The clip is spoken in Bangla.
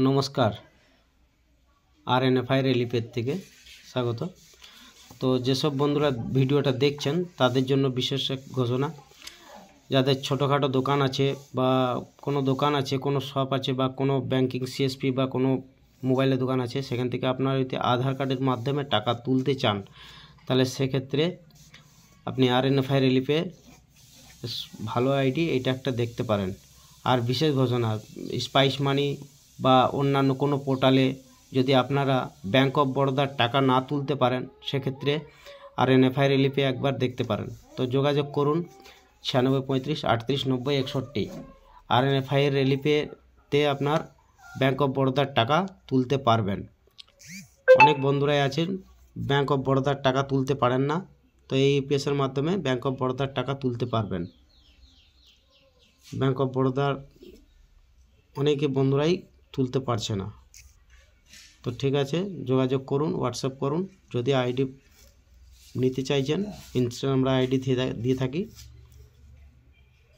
নমস্কার, RNFI রিলিফের থেকে স্বাগত। তো যেসব বন্ধুরা ভিডিওটা দেখছেন তাদের জন্য বিশেষ এক ঘোষণা। যাদের ছোটোখাটো দোকান আছে বা কোনো দোকান আছে, কোনো শপ আছে বা কোনো ব্যাংকিং CSP বা কোনো মোবাইলের দোকান আছে, সেখান থেকে আপনারা যদি আধার কার্ডের মাধ্যমে টাকা তুলতে চান তাহলে সেক্ষেত্রে আপনি RNFI রিলিফে ভালো আইডি এটা একটা দেখতে পারেন। আর বিশেষ ঘোষণা, স্পাইস মানি বা অন্যান্য কোনো পোর্টালে যদি আপনারা ব্যাঙ্ক অফ বরোদার টাকা না তুলতে পারেন সেক্ষেত্রে RNFI রিলিফে একবার দেখতে পারেন। তো যোগাযোগ করুন 96 35 38 90 61। RNFI রিলিফেতে আপনার ব্যাঙ্ক অফ বরোদার টাকা তুলতে পারবেন। অনেক বন্ধুরাই আছেন ব্যাঙ্ক অফ বরোদার টাকা তুলতে পারেন না, তো এই ইউপিএসের মাধ্যমে ব্যাঙ্ক অফ বরোদার টাকা তুলতে পারবেন। ব্যাঙ্ক অফ বরোদার অনেকে বন্ধুরাই তুলতে পারছে না। তো ঠিক আছে, যোগাযোগ করুন, হোয়াটসঅ্যাপ করুন। যদি আইডি নিতে চাইছেন, ইনস্টাগ্রাম আমরা আইডি দিয়ে থাকি।